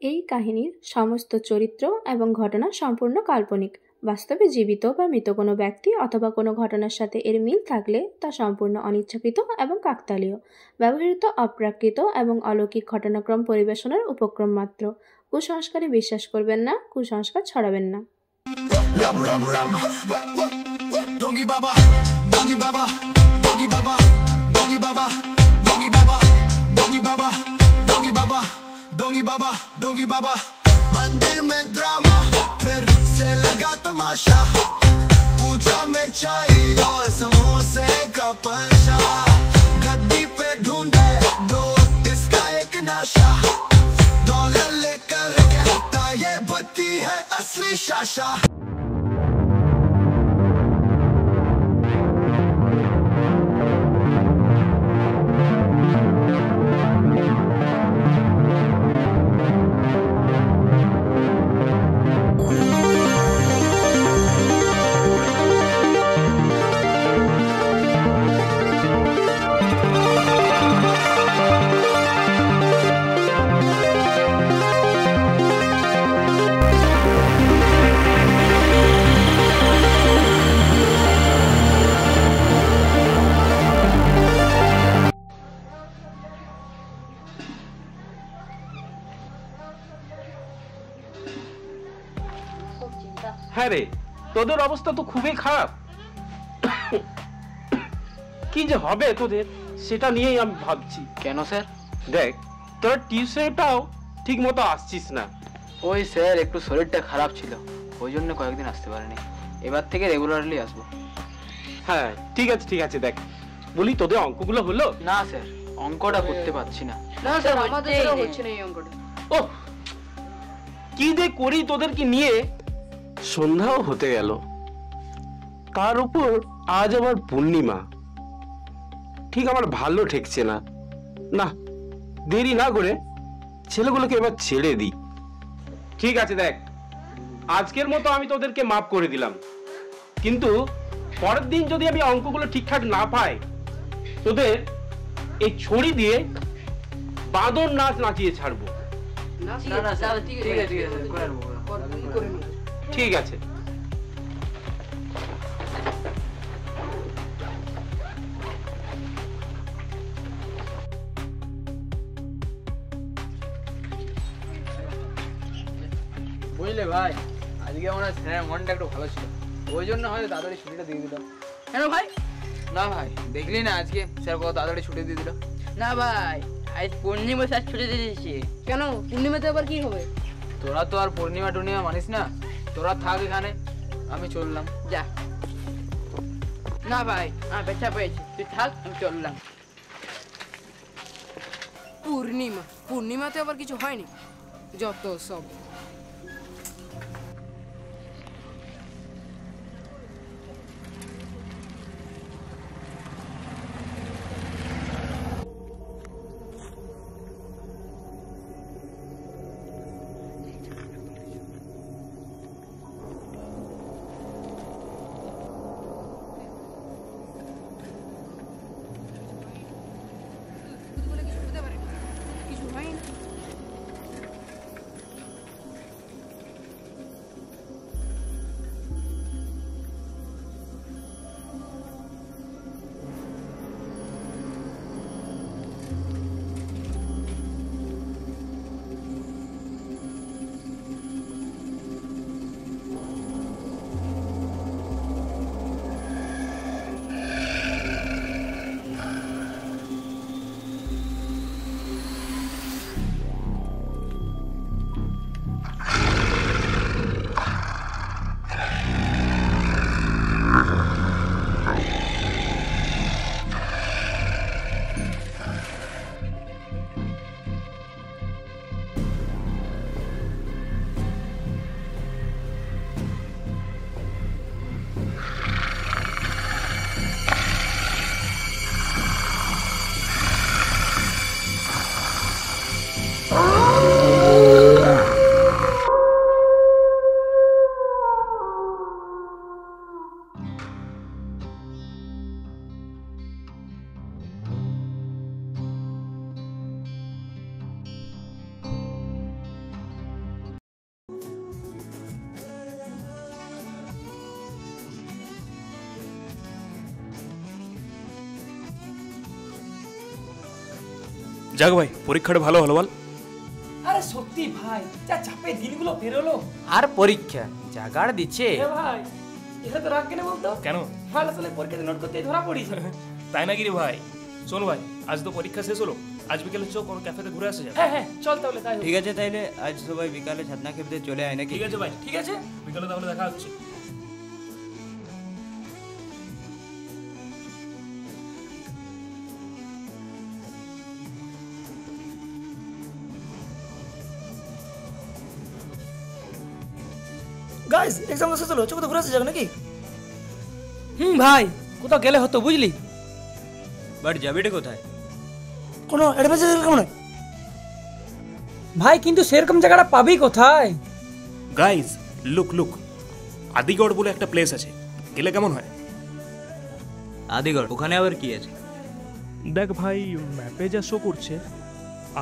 এই কাহিনীর সমস্ত চরিত্র এবং ঘটনা সম্পূর্ণ কাল্পনিক। বাস্তবে জীবিত বা মৃত কোনো ব্যক্তি অথবা কোনো ঘটনার সাথে এর মিল থাকলে তা সম্পূর্ণ অনিচ্ছাকৃত এবং কাকতালীয়, ব্যবহৃত অপ্রাকৃত এবং অলৌকিক ঘটনাক্রম পরিবেশনার উপক্রম মাত্র। কুসংস্কারে বিশ্বাস করবেন না, কুসংস্কার ছড়াবেন না। मंदिर में ड्रामा फिर से लगा तमाशा, पूजा में चाय और समोसे का पंशा, गद्दी पे ढूंढे दो इसका एक नशा, डॉलर लेकर कहता ये बत्ती है असली शाशा। হ্যাঁ রে, তোদের অবস্থা তো খুবই খারাপ। কি যে হবে তোদের সেটা নিয়েই আমি ভাবছি। কেন স্যার? দেখ, তোর টিউশনটাও ঠিক মতো আসছিস না। ওই স্যার একটু শরীরটা খারাপ ছিল, ওই জন্য কয়েকদিন আসতে পারিনি। এবার থেকে রেগুলারলি আসবো। হ্যাঁ ঠিক আছে ঠিক আছে। দেখ বলি, তোদের অঙ্কগুলো হলো? না স্যার, অঙ্কটা করতে পারছি না। না স্যার, আমাদেরও হচ্ছে না এই অঙ্কটা। ও কি যে করি তোদের কি নিয়ে। সন্ধ্যাও হতে গেল, তার উপর আজ আবার পূর্ণিমা। ঠিক আমার ভালো ঠেকছে না। না, দেরি না করে ছেলেগুলোকে এবার ছেড়ে দিই। ঠিক আছে, দেখ আজকের মতো আমি তোদেরকে মাফ করে দিলাম, কিন্তু পরের দিন যদি আমি অঙ্কগুলো ঠিকঠাক না পাই, তোদের এই ছড়ি দিয়ে বাঁদর নাচ নাচিয়ে ছাড়বো। ঠিক আছে। বুঝলে ভাই, আজকে আমার স্যারের মনটা একটু ভালো ছিল, ওই জন্য হয়তো তাড়াতাড়ি ছুটিটা দিয়ে দিলাম। কেন ভাই? না ভাই, দেখলি না আজকে স্যার কত তাড়াতাড়ি ছুটি দিয়ে দিল। না ভাই, আজ পূর্ণিমা স্যার ছুটি দিয়ে দিয়েছে। কেন, পূর্ণিমাতে আবার কি হবে? তোরা তো আর পূর্ণিমা টুর্ণিমা মানিস না, তোরা থাক এখানে, আমি চললাম। যা। না ভাই, আমার ব্যথা পেয়েছে, তুই থাক, আমি চললাম। পূর্ণিমা? পূর্ণিমাতে আবার কিছু হয়নি, যত সব। কিছু হয়নি। যাক ভাই, পরীক্ষাটা ভালো হলো বল। আরে সত্যি ভাই, যা চাপে দিনগুলো বেরোলো। আর পরীক্ষা যা গাড় দিচ্ছে ভাই, এটা তো রাগ কেন বলতো? কেন? ভালো আসলে পরীক্ষাতে নোট করতে ধরা পড়িস। তাই নাকি রে ভাই? শোন ভাই, আজ তো পরীক্ষা শেষ হলো, আজ বিকেলে চো কোনো ক্যাফেতে ঘুরে আসা যাবে। হ্যাঁ, চল তাহলে তাই। ঠিক আছে, তাইলে আজ সবাই বিকালে ছাতনা খেতে চলে আয় নাকি? ঠিক আছে ভাই, ঠিক আছে, বিকালে তাহলে দেখা হচ্ছে। গাইস, এক্সাম শেষ হলো, চোখ তো ঘুরে আসা যাবে নাকি? ভাই, কোথাও গেলে হতো বুঝলি। বাট যাবিটা কোথায়? কোনো অ্যাডভাইস কেমন হয় ভাই? কিন্তু সেরকম জায়গাটা পাবি কোথায়? গাইজ লুক, আদিগড় বলে একটা প্লেস আছে, গেলে কেমন হয়? আদিগড়? ওখানে আবার কি আছে? দেখ ভাই, ম্যাপে যা শো করছে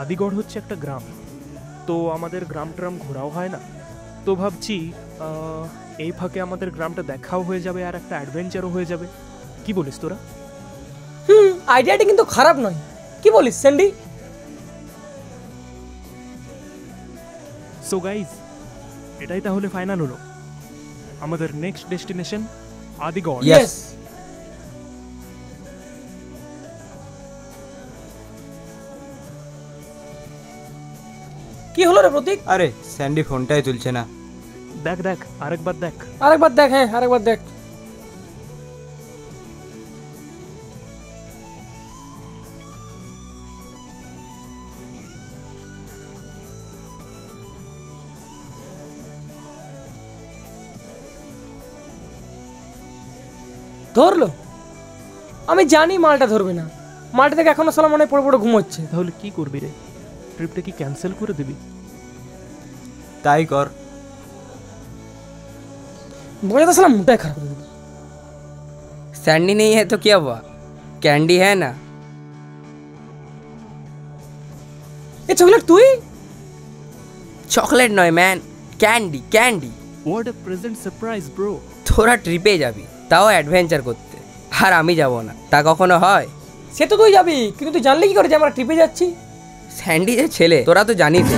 আদিগড় হচ্ছে একটা গ্রাম, তো আমাদের গ্রাম ট্রাম ঘোরাও হয় না, তো ভাবছি এই ফাঁকে আমাদের গ্রামটা দেখাও হয়ে যাবে আর একটা অ্যাডভেঞ্চারও হয়ে যাবে। কি বলিস তোরা? আইডিয়াটা কিন্তু খারাপ নয়, কি বলিস স্যান্ডি? সো গাইজ, এটাই তাহলে ফাইনাল হলো, আমাদের নেক্সট ডেস্টিনেশন আদিগড়। ইয়েস। কি হলো রে প্রতীক? আরে স্যান্ডি ফোনটাই তুলছে না। দেখ আরেকবার দেখ। হ্যাঁ, আরেকবার দেখ। ধরলো? আমি জানি মালটা ধরবে না, মালটা থেকে এখনো সালা মনে পড়ে পড়ে ঘুমোচ্ছে। তাহলে কি করবি রে? ট্রিপটা কি ক্যান্সেল করে দিবি? তাই কর। बोला साला मुंडा खराब कर दिया। सैंडी नहीं है तो क्या हुआ, कैंडी है ना। ये चॉकलेट तू ही? चॉकलेट नॉय man, candy candy. What a present surprise bro. थोड़ा ट्रिपे যাবি, তাও অ্যাডভেঞ্চার করতে, আর আমি যাব না, তা কখনো হয়? সে তো তুই যাবি, কিন্তু তুই জানলি কি করে যে আমরা ট্রিপে যাচ্ছি? স্যান্ডি যে ছেলে তোরা তো জানিস।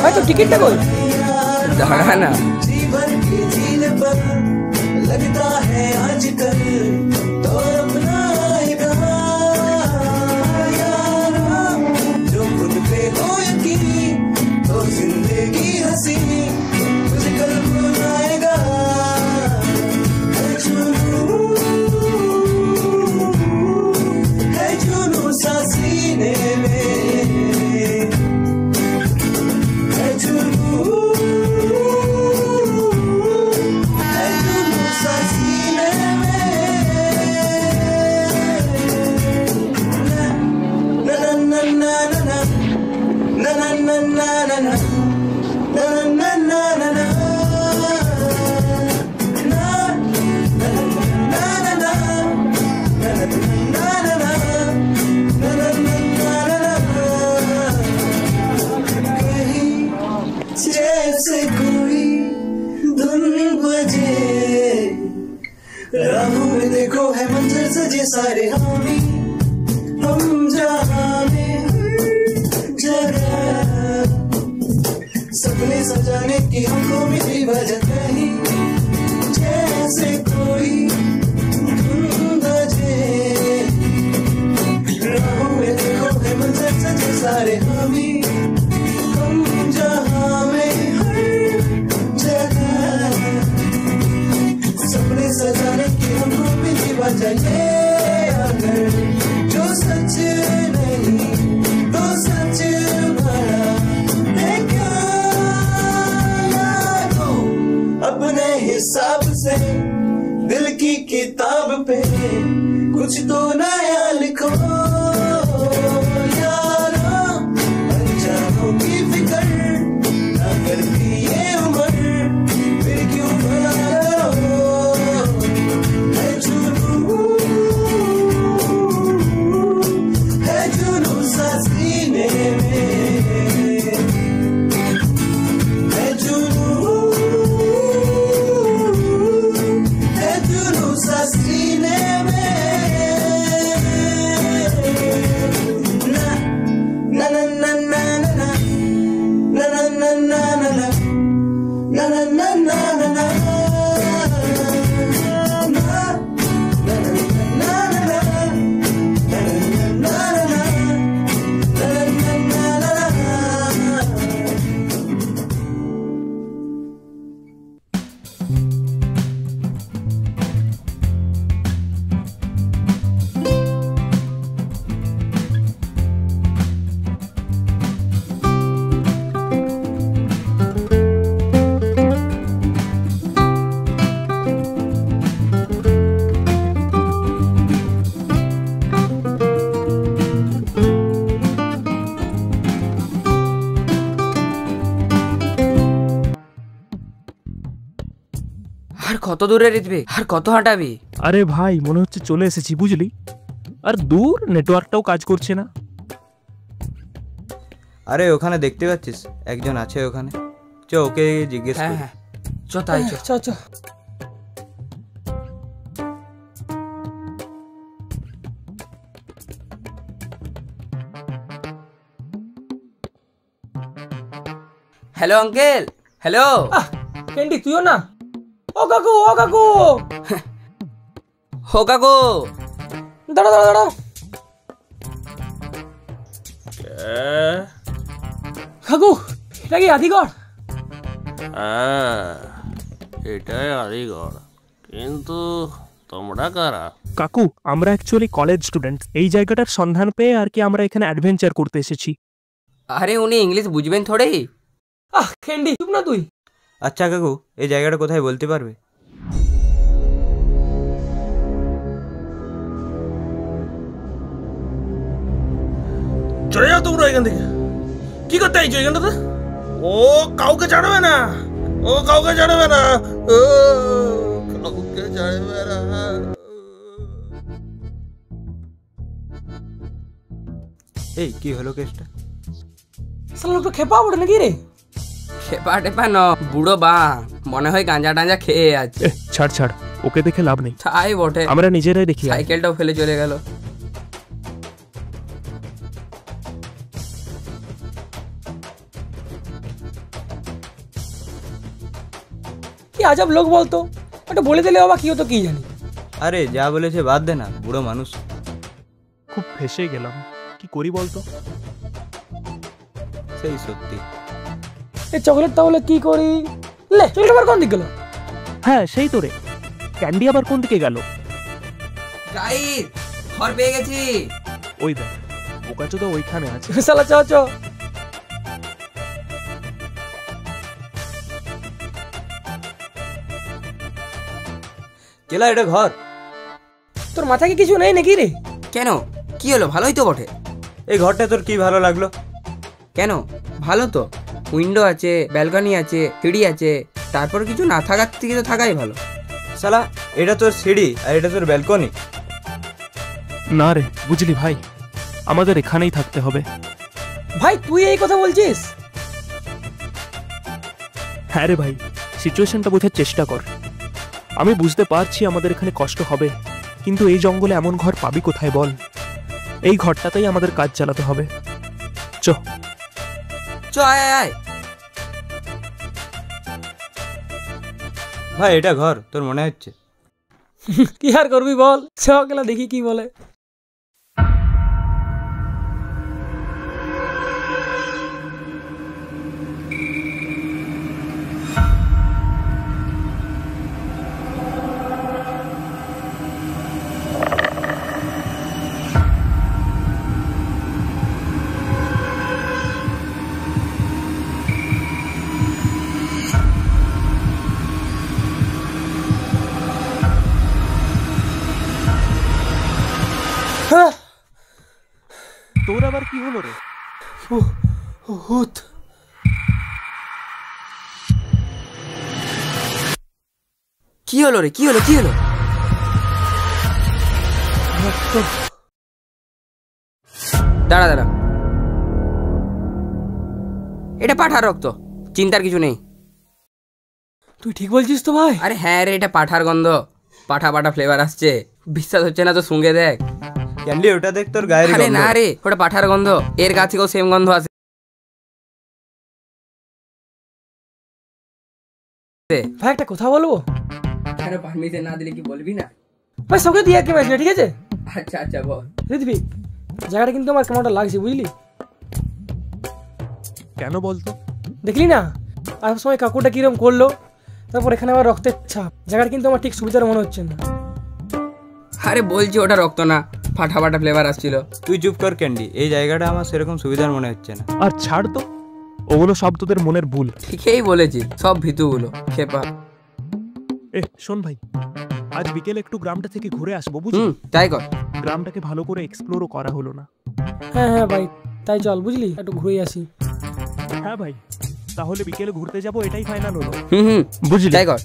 भाई तो टिकट ना कोई दाड़ा ना लगता है आजकल तो अपनाएगा यारा, जो खुद पे हो यकीन तो जिंदगी हंसी तुझे कल बुलाएगा। है जुनू सा सीने में, जैसे कोई धुन बजे राहों में, देखो है मंजर सजे सारे हामी, हम जहाँ में जगह सपने सजाने की हमको मिली वजह नहीं। जैसे कोई धुन बजे राहों में, देखो है मंजर सजे सारे हामी, हम जहाँ में हर जगह सपने सजाने की हमको मिली वजह ये, अगर जो सच नहीं तो सच भरा है क्या, तो अपने हिसाब से पे कुछ तो नया लिखो यारा, अनजानों की फिक्र ना करती ये उम्र, फिर क्यों भला करो है जुनून सा सीने में, है जुनून सा सीने में। ना ना ना ना ना ना ना ना ना ना ना ना na na na na na na আর কত দূরে রিতবে, আর কত হাঁটাবি? আরে ভাই মনে হচ্ছে চলে এসেছি বুঝলি, আর দূর নেটওয়ার্কটাও কাজ করছে না। আরে ওখানে দেখতে পাচ্ছিস একজন আছে ওখানে, চ ওকে জিজ্ঞেস করি। হ্যাঁ চ তাই চ। চ চ। Hello uncle, hello. ক্যান্ডি তুইও না? ও কাকু, ও কাকু, ও কাকু, দাঁড়া দাঁড়া দাঁড়া। কাকু এটা কি আদিগড়? এটাই আদিগড়, কিন্তু তোমরা কারা? কাকু আমরা অ্যাকচুয়ালি কলেজ স্টুডেন্ট, এই জায়গাটার সন্ধান পেয়ে আর কি আমরা এখানে অ্যাডভেঞ্চার করতে এসেছি। আরে উনি ইংলিশ বুঝবেন থোড়ে। ক্যান্ডি চুপ না তুই। আচ্ছা কাকু এই জায়গাটা কোথায় বলতে পারবে? চলে যাও তোমরা এখান থেকে। কি করতে আইছো এখানটাতে? ও কাউকে জানাবে না, ও কাউকে জানাবে না, ও কাউকে জানাবে না। এই কি হলো কেসটা? সালা লোকটা খেপা ওঠে নাকি রে? খেপা টেপা ন, বুড়ো বা মনে হয় গাঁজা টাঞ্জা খেয়ে আছে। ছাড় ছাড়, ওকে দেখে লাভ নেই। তাই বটে, আমরা নিজেরাই দেখি। সাইকেলটাও ফেলে চলে গেল। কি আজব লোক বলতো, এটা বলে দিলে বাবা কি হতো কি জানি। আরে যা বলেছে বাদ দে না, বুড়ো মানুষ। খুব ফেসে গেলাম, কি করি বলতো? সেই সত্যি। এই চকলেট তাহলে কি করি? লে চকলেট আবার কোন দিকে গেল? হ্যাঁ সেই তো রে, ক্যান্ডি আবার কোন দিকে গেল? গাইস ঘর পেয়ে গেছি। ওই দেখ বোকাচোদা ওইখানে আছে। সালা চ চ। কেলা এটা ঘর? তোর মাথায় কি কিছু নেই নাকি রে? কেন কি হলো? ভালোই তো বটে। এই ঘরটা তোর কি ভালো লাগলো? কেন ভালো তো, উইন্ডো আছে, ব্যালকনি আছে, সিঁড়ি আছে, তারপর কিছু না থাকার থেকে তো থাকাই ভালো। শালা এটা তোর সিঁড়ি আর এটা তোর ব্যালকনি? না রে বুঝলি ভাই, আমাদের এখানেই থাকতে হবে। ভাই তুই এই কথা বলছিস? হ্যাঁ রে ভাই, সিচুয়েশনটা বোঝার চেষ্টা কর। আমি বুঝতে পারছি আমাদের এখানে কষ্ট হবে, কিন্তু এই জঙ্গলে এমন ঘর পাবি কোথায় বল? এই ঘরটাতেই আমাদের কাজ চালাতে হবে। চ চ আয় আয়। ভাই এটা ঘর তোর মনে হচ্ছে? কি আর করবি বল, চ গেলা দেখি কি বলে। তোর আবার কি হলো রে? ভূত। কি হলো রে? কি হলো? কি হলো? দাঁড়া দাঁড়া, এটা পাঠার রক্ত, চিন্তার কিছু নেই। তুই ঠিক বলছিস তো ভাই? আরে হ্যাঁ রে, এটা পাঠার গন্ধ, পাঠা পাঠা ফ্লেভার আসছে। বিশ্বাস হচ্ছে না তো সঙ্গে দেখ। ক্যান্ডি ওটা দেখ তোর গায়ের আরে গন্ধ। না রে, ওটা পাঠার গন্ধ, এর গা থেকেও সেম গন্ধ আছে। ভাই একটা কথা বলবো? কেন পারমিশন না দিলে কি বলবি না? ভাই সঙ্গে দিয়ে কে মেরেছিল, ঠিক আছে? আচ্ছা আচ্ছা বল। ঋত্বিক, জায়গাটা কিন্তু আমার কেমনটা লাগছে বুঝলি? কেন বলতো? দেখলি না আসার সময় কাকুটা কিরম করলো, তারপর এখানে আবার রক্তের ছাপ। জায়গাটা কিন্তু আমার ঠিক সুবিধার মনে হচ্ছে না। আরে বলছি ওটা রক্ত না, ফাটা ফাটা ফ্লেভার আসছিল। তুই চুপ কর ক্যান্ডি, এই জায়গাটা আমার সেরকম সুবিধার মনে হচ্ছে না। আর ছাড় তো, ওগুলো সব তোদের মনের ভুল। ঠিকই বলেছি, সব ভিতুগুলো খেপা। এ শোন ভাই, আজ বিকেলে একটু গ্রামটা থেকে ঘুরে আসবো, বুঝলি? তাই কর। গ্রামটাকে ভালো করে এক্সপ্লোরও করা হলো না। হ্যাঁ হ্যাঁ ভাই, তাই চল বুঝলি, একটু ঘুরে আসি। হ্যাঁ ভাই, তাহলে বিকেলে ঘুরতে যাব, এটাই ফাইনাল হলো। বুঝলি, তাই কর।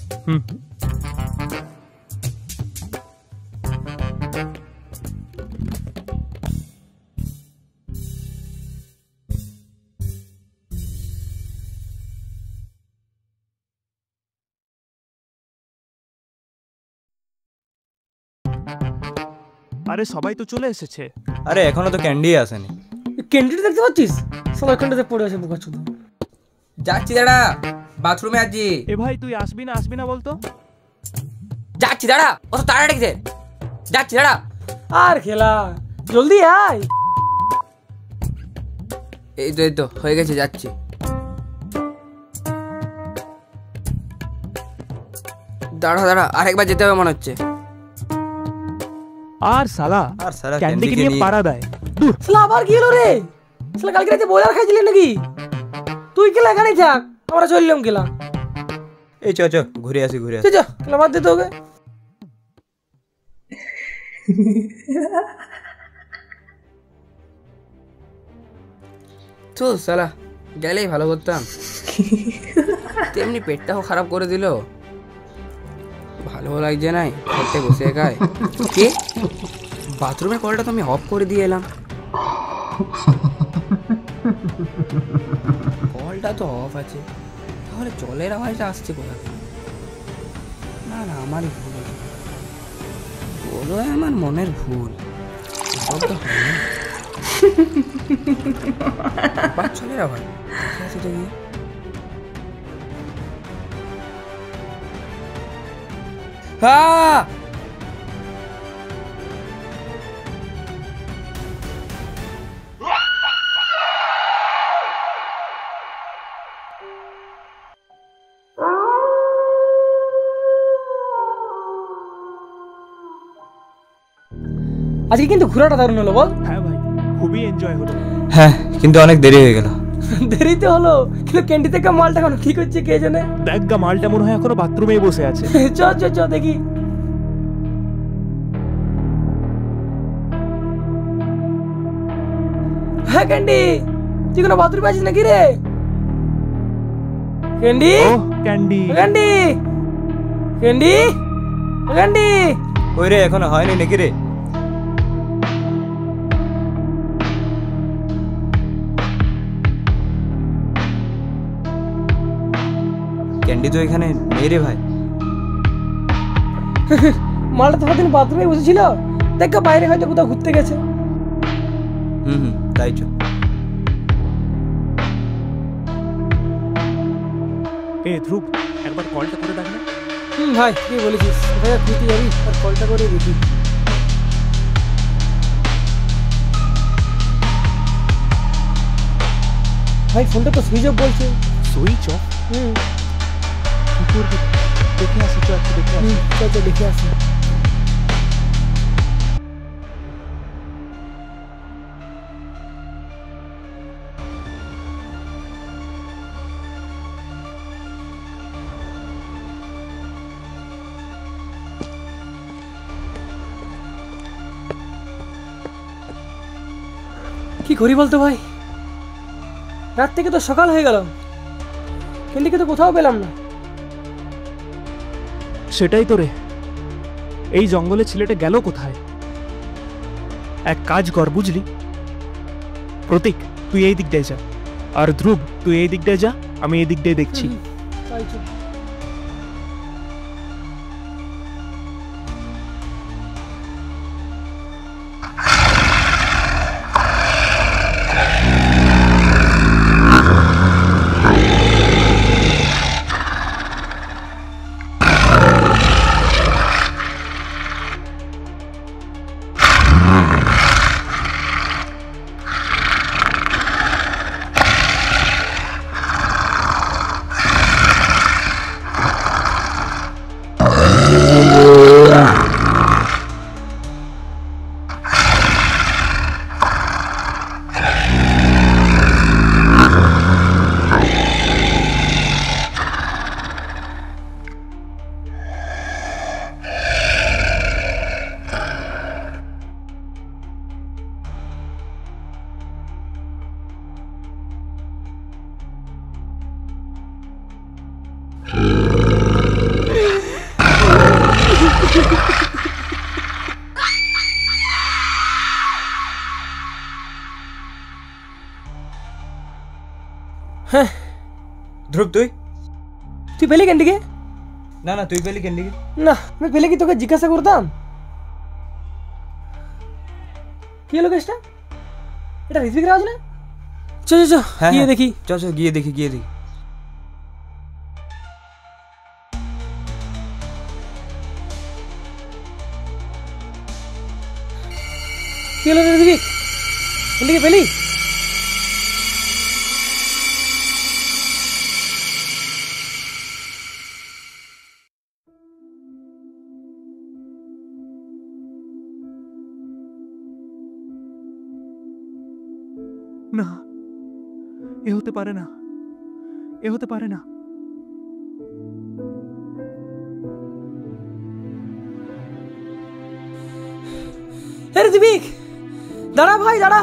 আরে সবাই তো চলে এসেছে। আরে এখনো তো ক্যান্ডি আসেনি। ক্যান্ডিটা দেখতে পাচ্ছিস? সব এখানটাতে পড়ে আছে বোকা চোদা। যাচ্ছি দাঁড়া, বাথরুমে আছি। এ ভাই তুই আসবি না বলতো? যাচ্ছি দাঁড়া, অত তাড়াতাড়ি কিসের? যাচ্ছি দাঁড়া। আর খেলা, জলদি আয়। এই তো হয়ে গেছে, যাচ্ছি। দাঁড়া দাঁড়া, আরেকবার যেতে হবে মনে হচ্ছে। আর সালা ক্যান্ডিকে নিয়ে পাড়া দেয়। শালা আবার কি হলো রে? শালা কালকে রাতে বয়লার খাইছিলি নাকি? তুই খেলা এখানে থাক, আমরা চললাম খেলা। এই চ ঘুরে আসি ঘুরে আসি। চ খেলা বাদ দে তোকে। তো শালা গেলেই ভালো করতাম, তেমনি পেটটাও খারাপ করে দিল। ভালো লাগছে নাই খেতে বসে একাই। কে? বাথরুমের কলটা তো আমি অফ করে দিয়ে এলাম। কলটা তো অফ আছে, তাহলে জলের আওয়াজটা আসছে কোথা থেকে? না না, আমারই ভুল, বলো আমার মনের ভুল। সব তো হয় না, জলের আওয়াজ সেটা গিয়ে। হ্যাঁ আজকে কিন্তু ঘোরাটা দারুণ হলো বল? হ্যাঁ ভাই, খুবই এনজয় হলো। হ্যাঁ কিন্তু অনেক দেরি হয়ে গেল। দেরিতে হলো, কিন্তু ক্যান্ডি থেকে মালটা এখন কি করছে কে জানে। দেখ গা, মালটা মনে হয় এখনো বাথরুমেই বসে আছে। চ দেখি। হ্যাঁ ক্যান্ডি, তুই কোনো বাথরুমে আছিস নাকি রে? Candy candy candy candy candy, ওই রে এখনো হয়নি নাকি রে? ক্যান্ডি তো এখানে নেই রে ভাই। মালটা তো দিন বাথরুমে বসেছিল, দেখ বাইরে হয়তো কোথাও ঘুরতে গেছে। তাই চ। এ ধ্রুব, একবার কলটা করে দেখ না। ভাই কি বলেছিস, ভাই ঘুরতে যাবি আর কলটা করে দেখি। ভাই ফোনটা তো সুইচ অফ বলছে। Switch off? কি করবি? দেখে আসি, একটু দেখে আসি। চল দেখে আসি। কি করি বলতো ভাই, রাত থেকে তো সকাল হয়ে গেল, ক্যান্ডিকে তো কোথাও পেলাম না। সেটাই তো রে, এই জঙ্গলে ছেলেটা গেল কোথায়? এক কাজ কর বুঝলি, প্রতীক তুই এই দিকটায় যা, আর ধ্রুব তুই এই দিকটায় যা, আমি এই দিকটায় দেখছি। তাই তো। হ্যাঁ ধ্রুব তুই তুই পেলি ক্যান্ডিকে? না না তুই পেলি ক্যান্ডিকে? না আমি পেলে কি তোকে জিজ্ঞাসা করতাম? কি হলো কেসটা? এটা ঋত্বিক রাজ না? চল চল চল গিয়ে দেখি। চল চল গিয়ে দেখি গিয়ে দেখি। কি হলো ঋত্বিক, ক্যান্ডিকে পেলি? না, এ হতে পারে না, এ হতে পারে না। ঋত্বিক দাঁড়া ভাই দাঁড়া।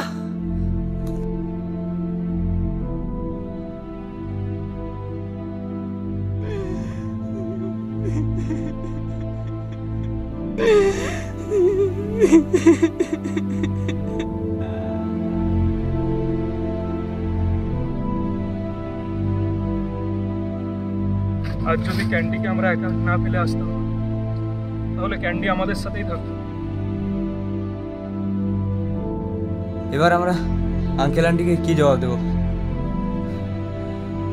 আজ যদি ক্যান্ডিকে আমরা একা না ফেলে আসতাম, তাহলে ক্যান্ডি আমাদের সাথেই থাকতো। এবার আমরা আঙ্কেল আন্টিকে কি জবাব দেবো?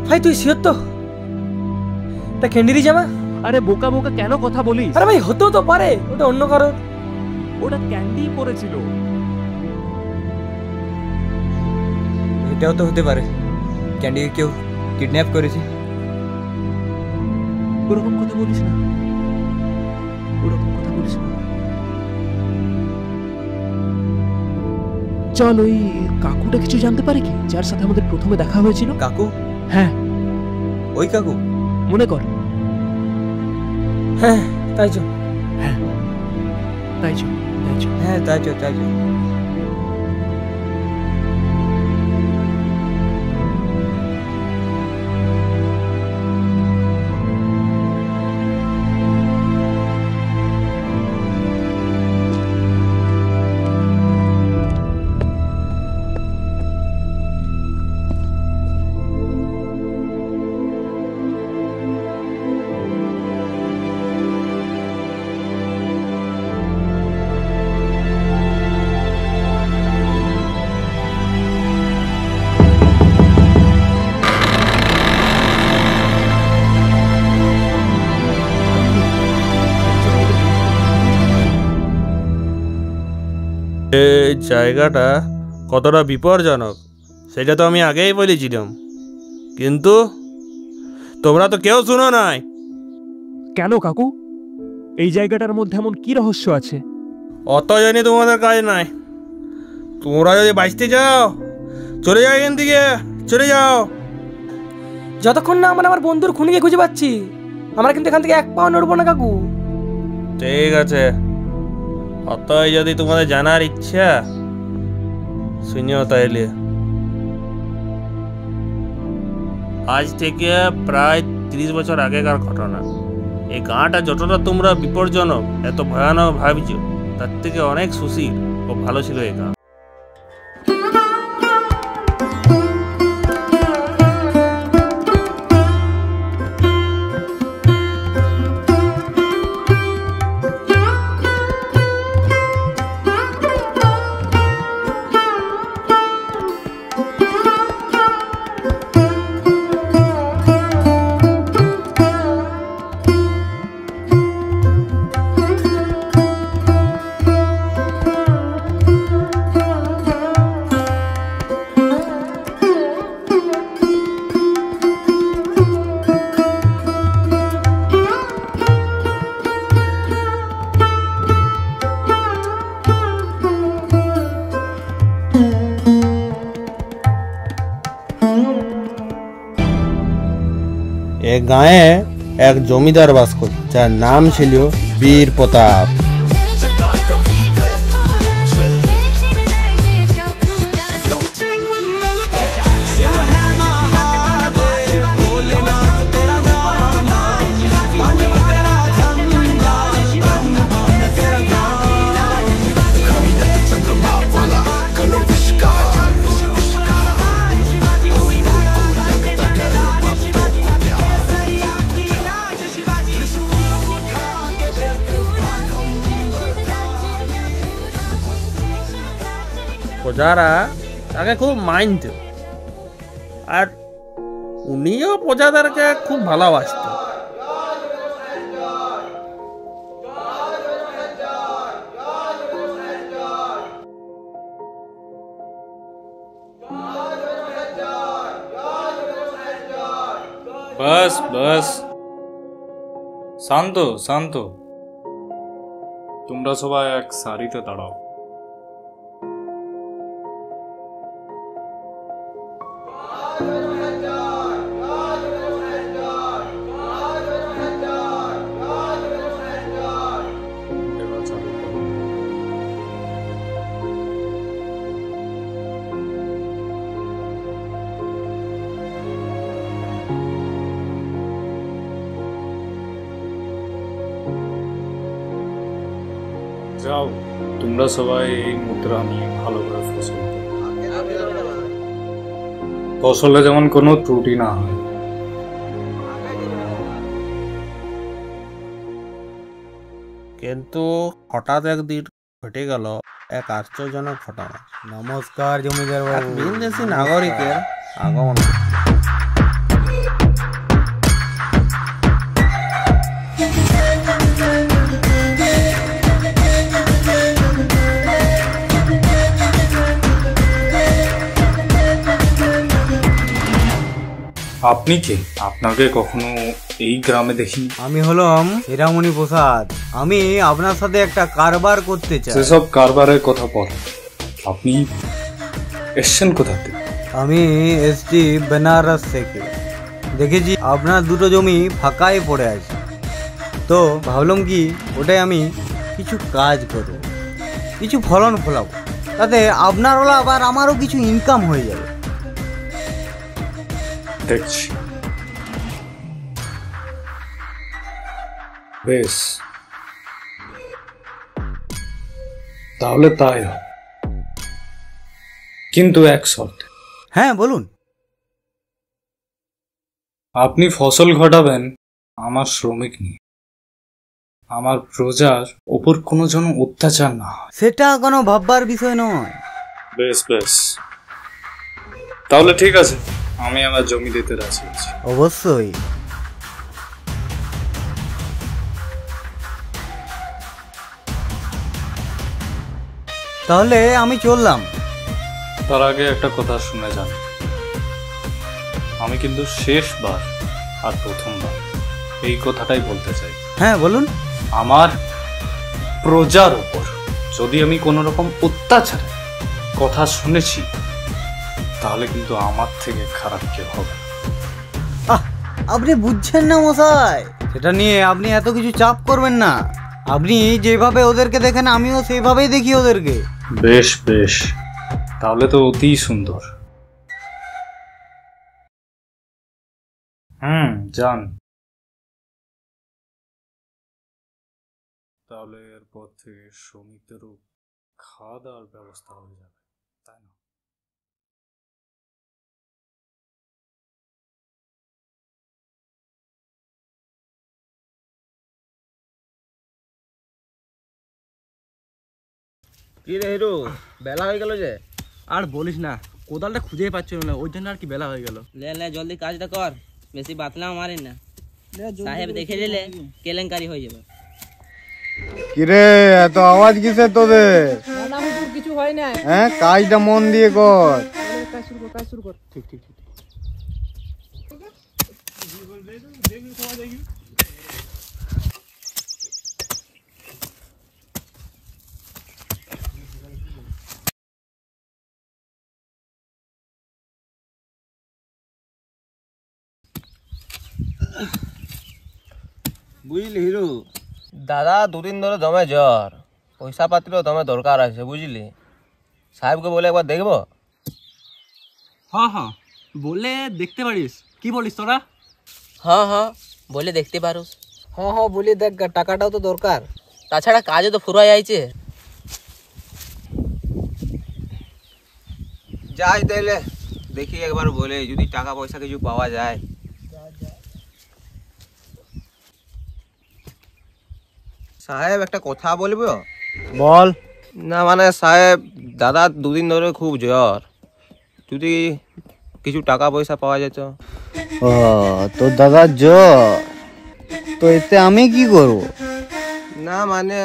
ভাই তুই শিওর তো তা ক্যান্ডিরই জামা? আরে বোকা বোকা কেন কথা বলিস? আরে ভাই হতেও তো পারে ওটা অন্য কারো। ওটা ক্যান্ডি পরেছিল। এটাও তো হতে পারে ক্যান্ডিকে কেউ কিডন্যাপ করেছে। ওরকম কথা বলিস না, ওরকম কথা বলিস না। চল ওই কাকুটা কিছু জানতে পারে কি, যার সাথে আমাদের প্রথমে দেখা হয়েছিল? কাকু? হ্যাঁ ওই কাকু মনে কর। হ্যাঁ তাই চল। হ্যাঁ তাই চল, তাই চল। হ্যাঁ তাই চল তাই চল। এই জায়গাটা কতটা বিপজ্জনক সেটা তো আমি আগেই বলেছিলাম, কিন্তু তোমরা তো কেউ শুনো নাই। কেন কাকু, এই জায়গাটার মধ্যে এমন কি রহস্য আছে? অত জানি তোমাদের কাজ নাই। তোমরা যদি বাঁচতে চাও চলে যাও এখান থেকে, চলে যাও। যতক্ষণ না আমরা আমার বন্ধুর খুনিকে খুঁজে পাচ্ছি আমরা কিন্তু এখান থেকে এক পাও নড়বো না কাকু। ঠিক আছে, অতই যদি তোমাদের জানার ইচ্ছা শুনিও তাইলে। আজ থেকে প্রায় 30 বছর আগেকার ঘটনা। এই গাঁটা যতটা তোমরা বিপজ্জনক এত ভয়ানক ভাবছ, তার থেকে অনেক সুশীল ও ভালো ছিল এই গাঁ। এক গাঁয়ে এক জমিদার বাস করত, যার নাম ছিল বীর প্রতাপ। প্রজারা তাকে খুব মানত, আর উনিও প্রজাদেরকে খুব ভালোবাসত। बस बस शांत शांत তোমরা সবাই এক সারিতে দাঁড়াও। যাও তোমরা সবাই এই মুদ্রা নিয়ে ভালো করে ফসল ফসলে যেমন কোনো ত্রুটি না হয়। কিন্তু হঠাৎ একদিন ঘটে গেল এক আশ্চর্যজনক ঘটনা। নমস্কার জমিদার বাবু। বিদেশি নাগরিকের আগমন। আপনি কে? আপনাকে কখনো এই গ্রামে দেখিনি। আমি হলাম হীরামণি প্রসাদ। আমি আপনার সাথে একটা কারবার করতে চাই। সেসব কারবারের কথা পর, আপনি এসছেন কোথা থেকে? আমি এসছি বেনারস থেকে। দেখেছি আপনার দুটো জমি ফাঁকাই পড়ে আছে, তো ভাবলাম কি ওটাই আমি কিছু কাজ করব, কিছু ফলন ফলাবো, তাতে আপনারও লাভ আর আমারও কিছু ইনকাম হয়ে যাবে। দেখছি, বেশ, তাহলে তাই হোক, কিন্তু এক শর্তে। হ্যাঁ বলুন। আপনি ফসল ঘটাবেন আমার শ্রমিক নিয়ে, আমার প্রজার ওপর কোনো যেন অত্যাচার না হয়। সেটা কোনো ভাববার বিষয় নয়। বেশ বেশ, তাহলে ঠিক আছে, আমি আমার জমি দিতে রাজি আছি। অবশ্যই। তাহলে আমি চললাম। তার আগে একটা কথা শুনে যান, আমি কিন্তু শেষবার আর প্রথমবার এই কথাটাই বলতে চাই। হ্যাঁ বলুন। আমার প্রজার উপর যদি আমি কোনো রকম অত্যাচারের কথা শুনেছি, তাহলে কিন্তু আমার থেকে খারাপ কেউ হবে। আপনি বুঝছেন না মশাই, সেটা নিয়ে আপনি এত কিছু চাপ করবেন না। আপনি যেভাবে ওদেরকে দেখেন আমিও সেইভাবেই দেখি ওদেরকে। বেশ বেশ, তাহলে তো অতি সুন্দর। যান। তাহলে এরপর থেকে শ্রমিকদেরও খাওয়া দাওয়ার ব্যবস্থা হয়ে যাবে, তাই না? কি রে হিরো, বেলা হয়ে গেল যে? আর বলিস না, কোদালটা খুঁজেই পাচ্ছিল না, ওই জন্য আর কি বেলা হয়ে গেল। ले ले जल्दी কাজটা কর, বেশি বাতলা মারে না, সাহেব দেখে নিলে কেলেঙ্কারি হয়ে যাবে। কিরে এত আওয়াজ কিসে তোদের? না হুজুর কিছু হয় না। হ্যাঁ কাজটা মন দিয়ে কর। কাজ শুরু কর। ঠিক ঠিক ঠিক। বুঝলি হিরু, দাদা দুদিন ধরে দমে জ্বর, পয়সা পাতিরও দমে দরকার আছে বুঝলি। সাহেবকে বলে একবার দেখবো। হ্যাঁ হ্যাঁ বলে দেখতে পারিস, কি বলিস তোরা? হ্যাঁ হ্যাঁ বলে দেখতে পারোস। হ্যাঁ হ্যাঁ বলে দেখ, টাকাটাও তো দরকার, তাছাড়া কাজে তো ফুরাই আইছে। যাই তাইলে দেখি একবার বলে, যদি টাকা পয়সা কিছু পাওয়া যায়। সাহেব একটা কথা বলবো? বল। না মানে সাহেব, দাদা দুদিন ধরে খুব জ্বর, যদি কিছু টাকা পয়সা পাওয়া যেত। ও তোর দাদার জ্বর, তো এতে আমি কি করব? না মানে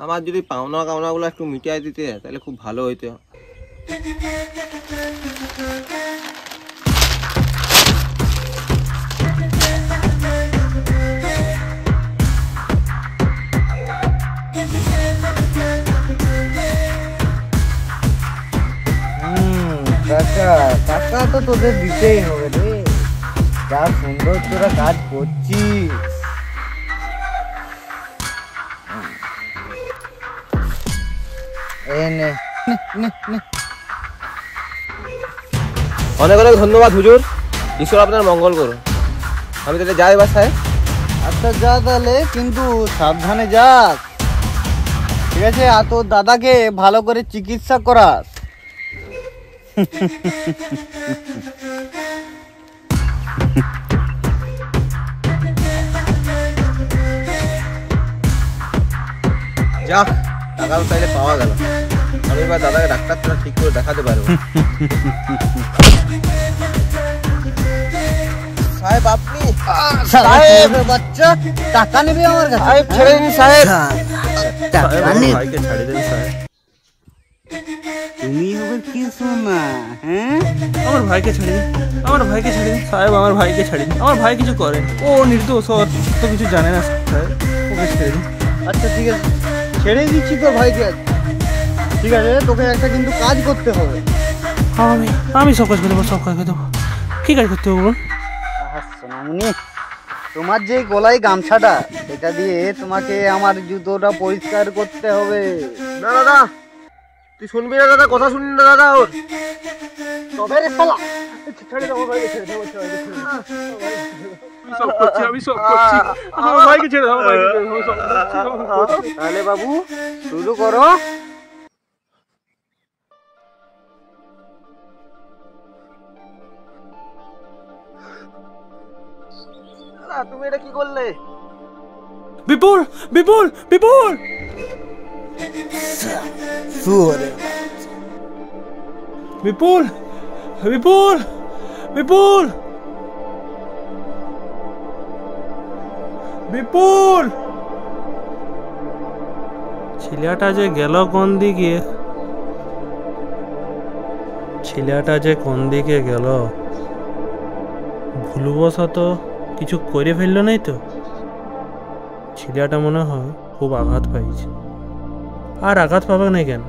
আমার যদি পাওনা কামনাগুলো একটু মিটিয়ে দিতে তাহলে খুব ভালো হইতো। টাকা তো তোদের দিতেই হবে রে, যা সুন্দর তোরা কাজ করছিস। অনেক অনেক ধন্যবাদ হুজুর, ঈশ্বর আপনার মঙ্গল করুন। আমি তাহলে যাই বাসায়। আচ্ছা যা তাহলে, কিন্তু সাবধানে যাস, ঠিক আছে? আর তোর দাদাকে ভালো করে চিকিৎসা করাস। যাক, টাকাও তাইলে পাওয়া গেল, আমি এবার দাদাকে ডাক্তারটা ঠিক করে দেখাতে পারবো। সাহেব আপনি? সাহেব বাচ্চা টাকা নেবে আমার কাছে? সাহেব ছেড়ে দিন সাহেব। ভাইকে ছেড়ে দিন সাহেব। তুমি হবে কি শোনা? হ্যাঁ আমার ভাইকে ছেড়ে দিন, আমার ভাইকে ছেড়ে দিন সাহেব, আমার ভাইকে ছেড়ে দিন, আমার ভাই কিছু করেন, ও নির্দোষ, ওর তো কিছু জানে না সাহেব, ওকে ছেড়ে দিন। আচ্ছা ঠিক আছে, ছেড়ে দিচ্ছি তো ভাইকে। ঠিক আছে, তোকে একটা কিন্তু কাজ করতে হবে। আমি সব কাজ করে দেবো, সব কাজ করে দেবো। কি কাজ করতে হবে বলুন? সোনামণি, তোমার যে গলায় গামছাটা, সেটা দিয়ে তোমাকে আমার জুতোটা পরিষ্কার করতে হবে। না দাদা, তুই শুনবি না দাদা, কথা শুনবি না দাদা ওর। তবে রে শালা, ছেড়ে দেবো ভাইকে, ছেড়ে দেবো, সব করছি, আমি সব করছি, আমার ভাইকে ছেড়ে দেবো, ভাইকে ছেড়ে দেবো, সব করছি। তাহলে বাবু শুরু করো। তুমি এটা কি করলে? বিপুল, বিপুল, বিপুল! বিপুল, বিপুল, বিপুল, বিপুল! ছেলেটা যে গেল কোন দিকে, ছেলেটা যে কোন দিকে গেল, ভুলবশত কিছু করে ফেললো নাই তো? ছেলেটা মনে হয় খুব আঘাত পাইছে। আর আঘাত পাবে না কেন,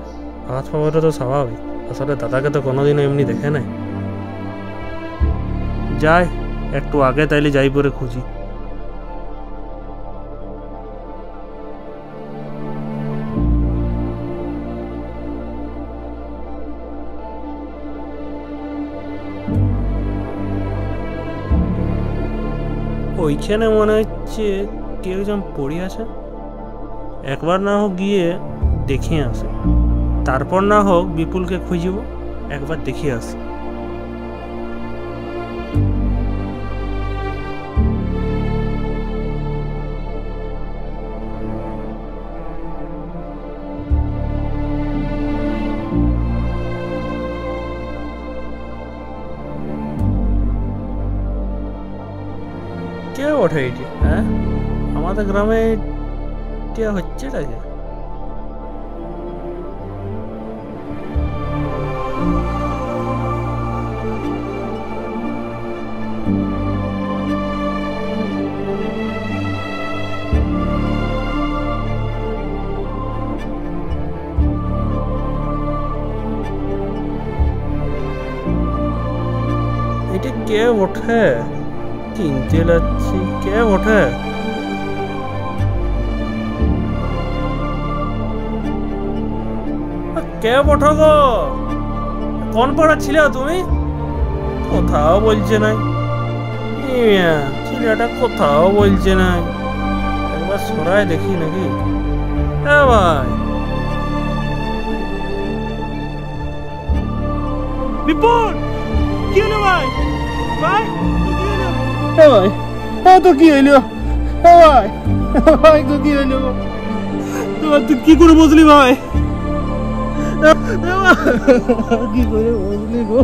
আঘাত পাওয়াটা তো স্বাভাবিক, আসলে দাদাকে তো কোনোদিনও এমনি দেখে নাই। যাই একটু আগে তাইলে যাই পরে খুঁজি। ওইখানে মনে হচ্ছে কেউ একজন পড়ে আছে। একবার না হোক গিয়ে দেখে আসে, তারপর না হোক বিপুলকে খুঁজব, একবার দেখে আসি। কে ওঠে এটি? হ্যাঁ, আমাদের গ্রামে এটা হচ্ছে নাকি? এটা কে ওঠে? চিনতে লাগছি, কে ওঠে? কে ওঠো গো? কোন পাড়া ছিল তুমি? কোথাও বলছে নাই, ছেলেটা কোথাও বলছে নাই। একবার সরাই দেখি নাকি। হ্যাঁ ভাই, বিপুল কি হলো ভাই? ভাই ভাই, হ্যাঁ তো কি হইলো? ভাই ভাই তো কি হইলো? তুই কি করে বুঝলি ভাই? কি করে বুঝলি গো?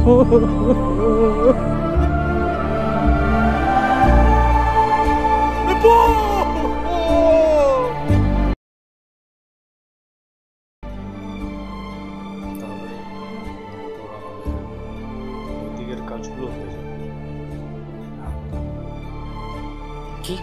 দিকের কাজগুলো হয়ে যাবে। কি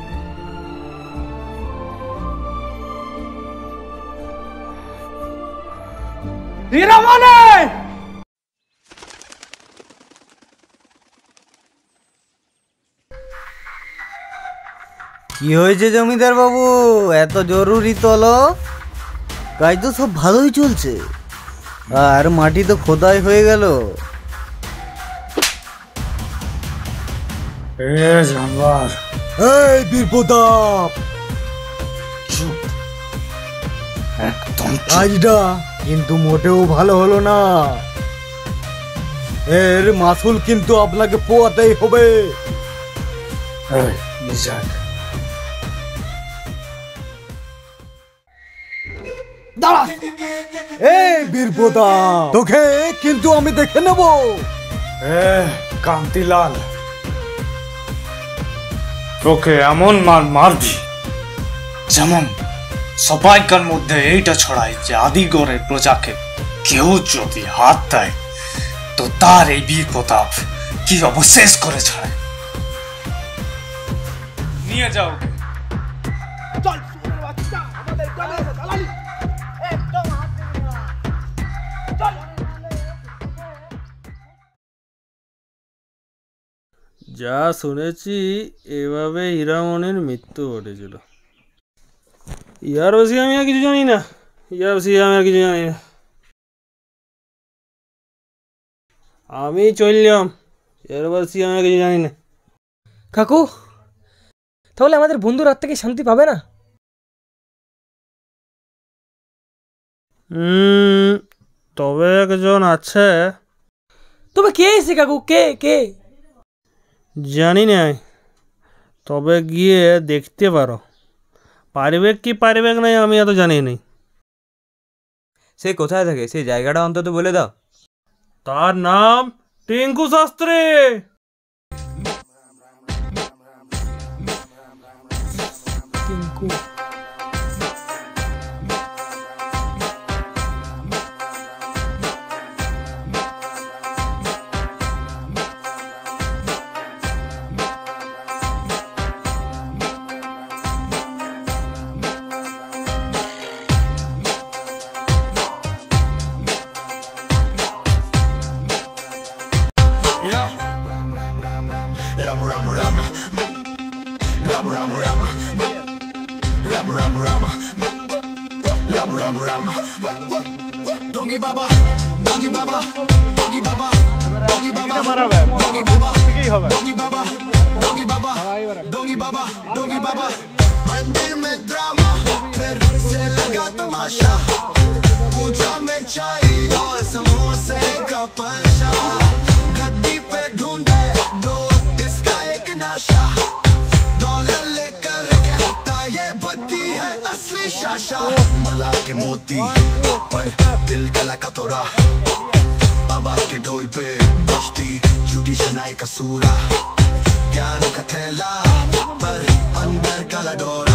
কি হয়েছে জমিদার বাবু, এত জরুরি তলব? কাজ তো সব ভালোই চলছে, আর মাটি তো খোদাই হয়ে গেল। জানোয়ার, এই বীরপ্রতাপ, একদম কাজটা কিন্তু মোটেও ভালো হলো না। এর মাসুল কিন্তু আপনাকে পোয়াতেই হবে। এই বীরপ্রতাপ, তোকে কিন্তু আমি দেখে নেব। কান্তিলাল, তোকে এমন মারবি যেমন সবাইকার মধ্যে এইটা ছড়ায় যে আদিগড়ের প্রজাকে কেউ যদি হাত দেয় তো তার এই বীর প্রতাপ কি অবশেষ করে ছাড়ে। নিয়ে যাও। যা শুনেছি এভাবে হীরামণির মৃত্যু ঘটেছিল। ইয়ার বেশি আমি আর কিছু জানি না, আমি চললাম, এর বেশি আমি আর কিছু জানি না। কাকু, তাহলে আমাদের বন্ধুর হাত থেকে শান্তি পাবে না? তবে একজন আছে। তবে কে এসে কাকু? কে কে? জানি না, তবে গিয়ে দেখতে পারো। পারবে কি পারবে না আমি এত জানি নাই। সে কোথায় থাকে সেই জায়গাটা অন্তত বলে দাও। তার নাম টিঙ্কু শাস্ত্রী। টিঙ্কু? মারাবে, ঠিকই হবে। डोंगी बाबा डोंगी बाबा डोंगी बाबा मंदिर में ड्रामा फिर से लगा तमाशा पूजा में चाय और समोसे का पंशा गद्दी पे ढूंढे दो इसका एक नशा डॉलर लेकर कहता ये बत्ती है असली शाशा मला के मोती पर दिल गला का तोड़ा बाबा के ढोल पे बजती झूठी शनाई का सूरा ज्ञान का थैला पर अंदर काला डोर